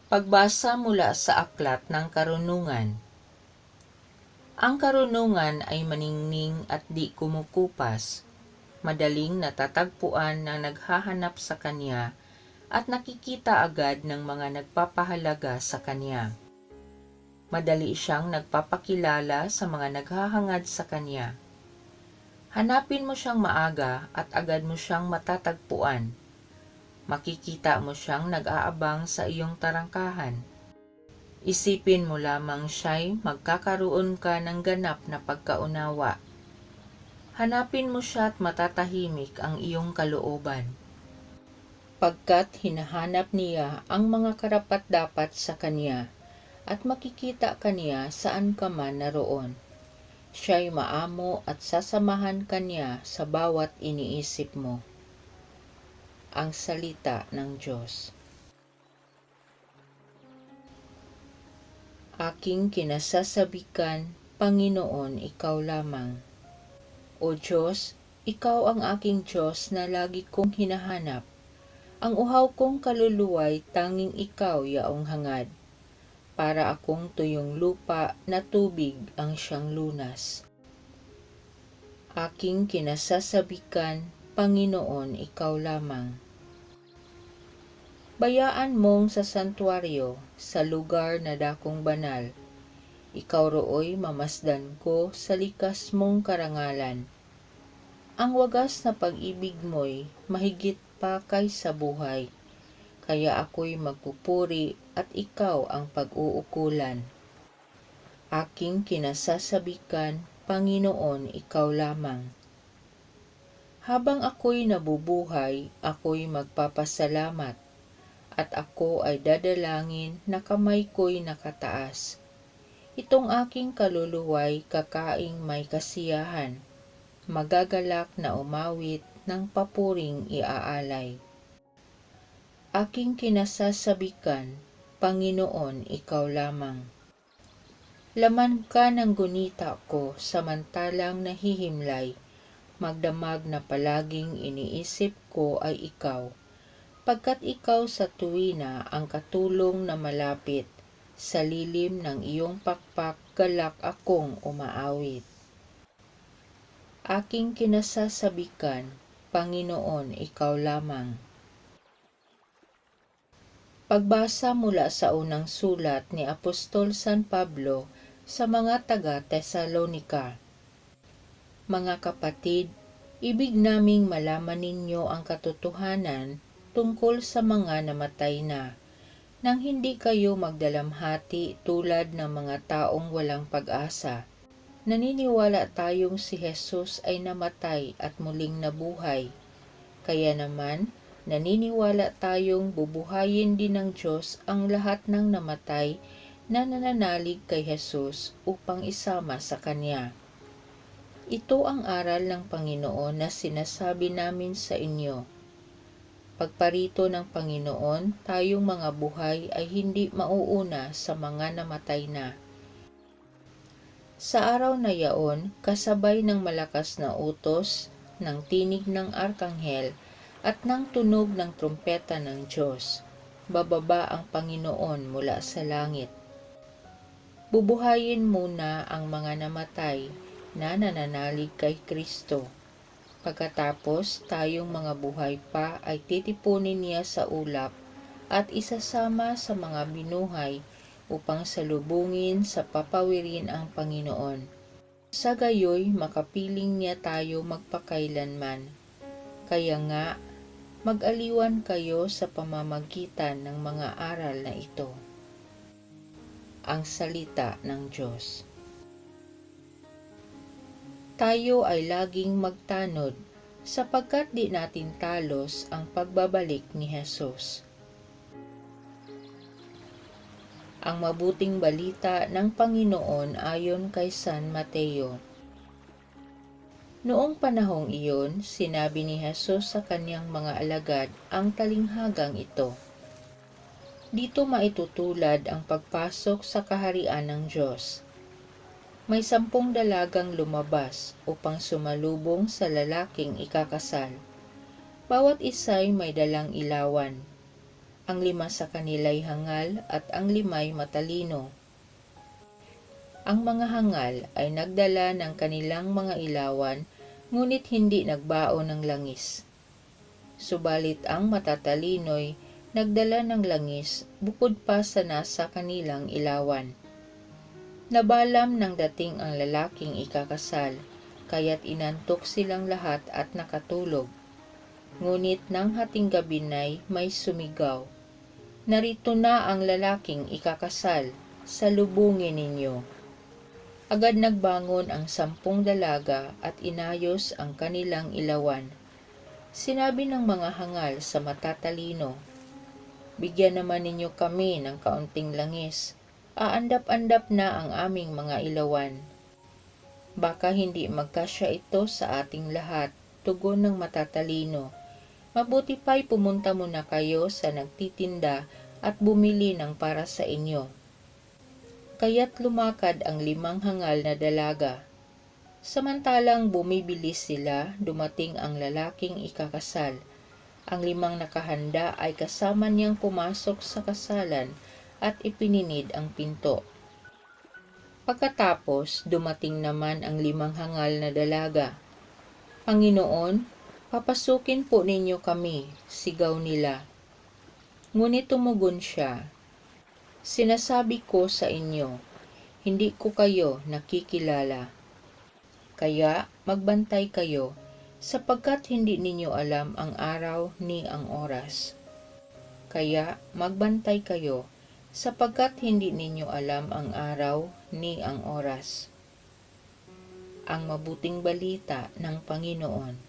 Pagbasa mula sa Aklat ng Karunungan. Ang karunungan ay maningning at di kumukupas, madaling natatagpuan ng naghahanap sa kanya at nakikita agad ng mga nagpapahalaga sa kanya. Madali siyang nagpapakilala sa mga naghahangad sa kanya. Hanapin mo siyang maaga at agad mo siyang matatagpuan. Makikita mo siyang nag-aabang sa iyong tarangkahan. Isipin mo lamang siya'y magkakaroon ka ng ganap na pagkaunawa. Hanapin mo siya at matatahimik ang iyong kalooban. Pagkat hinahanap niya ang mga karapat-dapat sa kanya, at makikita kaniya saan ka man naroon. Siya'y maamo at sasamahan kanya sa bawat iniisip mo. Ang salita ng Diyos. Aking kinasasabikan, Panginoon, ikaw lamang. O Diyos, ikaw ang aking Diyos na lagi kong hinahanap. Ang uhaw kong kaluluwa'y tanging ikaw yaong hangad. Para akong tuyong lupa na tubig ang siyang lunas. Aking kinasasabikan, Panginoon, ikaw lamang. Bayaan mong sa santuaryo, sa lugar na dakong banal. Ikaw rooy mamasdan ko sa likas mong karangalan. Ang wagas na pag-ibig mo'y mahigit pa kaysa buhay. Kaya ako'y magpupuri at ikaw ang pag-uukulan. Aking kinasasabikan, Panginoon, ikaw lamang. Habang ako'y nabubuhay, ako'y magpapasalamat, at ako ay dadalangin na kamay ko'y nakataas. Itong aking kaluluwa'y kakaing may kasiyahan, magagalak na umawit ng papuring iaalay. Aking kinasasabikan, Panginoon, ikaw lamang. Laman ka ng gunita ko samantalang nahihimlay, magdamag na palaging iniisip ko ay ikaw. Pagkat ikaw sa tuwina ang katulong na malapit, sa lilim ng iyong pakpak galak akong umaawit. Aking kinasasabikan, Panginoon, ikaw lamang. Pagbasa mula sa unang sulat ni Apostol San Pablo sa mga taga-Tesalonika. Mga kapatid, ibig naming malaman ninyo ang katotohanan tungkol sa mga namatay na, nang hindi kayo magdalamhati tulad ng mga taong walang pag-asa. Naniniwala tayong si Jesus ay namatay at muling nabuhay. Kaya naman, naniniwala tayong bubuhayin din ng Diyos ang lahat ng namatay na nananalig kay Jesus upang isama sa Kanya. Ito ang aral ng Panginoon na sinasabi namin sa inyo. Pagparito ng Panginoon, tayong mga buhay ay hindi mauuna sa mga namatay na. Sa araw na yaon, kasabay ng malakas na utos, ng tinig ng arkanghel, at ng tunog ng trumpeta ng Diyos, bababa ang Panginoon mula sa langit. Bubuhayin muna ang mga namatay na nananalig kay Kristo. Pagkatapos, tayong mga buhay pa ay titipunin niya sa ulap at isasama sa mga binuhay upang salubungin sa papawirin ang Panginoon. Sa gayoy, makapiling niya tayo magpakailanman. Kaya nga, mag-aliwan kayo sa pamamagitan ng mga aral na ito. Ang salita ng Diyos. Tayo ay laging magtanod sapagkat di natin talos ang pagbabalik ni Jesus. Ang mabuting balita ng Panginoon ayon kay San Mateo. Noong panahong iyon, sinabi ni Jesus sa kanyang mga alagad ang talinghagang ito. Dito maitutulad ang pagpasok sa kaharian ng Diyos. May 10 dalagang lumabas upang sumalubong sa lalaking ikakasal. Bawat isa'y may dalang ilawan. Ang 5 sa kanila'y hangal at ang 5'y matalino. Ang mga hangal ay nagdala ng kanilang mga ilawan, ngunit hindi nagbaon ng langis. Subalit ang matatalino'y nagdala ng langis bukod pa sa nasa kanilang ilawan. Nabalam ng dating ang lalaking ikakasal, kaya't inantok silang lahat at nakatulog. Ngunit nang hating gabi na'y may sumigaw, "Narito na ang lalaking ikakasal, salubungin ninyo." Agad nagbangon ang 10 dalaga at inayos ang kanilang ilawan. Sinabi ng mga hangal sa matatalino, "Bigyan naman ninyo kami ng kaunting langis. Aandap-andap na ang aming mga ilawan." "Baka hindi magkasya ito sa ating lahat," tugon ng matatalino. "Mabuti pa'y pumunta muna kayo sa nagtitinda at bumili ng para sa inyo." Kaya't lumakad ang 5 hangal na dalaga. Samantalang bumibilis sila, dumating ang lalaking ikakasal. Ang 5 nakahanda ay kasama niyang pumasok sa kasalan at ipininid ang pinto. Pagkatapos, dumating naman ang 5 hangal na dalaga. "Panginoon, papasukin po ninyo kami," sigaw nila. Ngunit tumugon siya, "Sinasabi ko sa inyo, hindi ko kayo nakikilala. Kaya magbantay kayo, sapagkat hindi ninyo alam ang araw ni ang oras. Kaya magbantay kayo, sapagkat hindi ninyo alam ang araw ni ang oras." Ang mabuting balita ng Panginoon.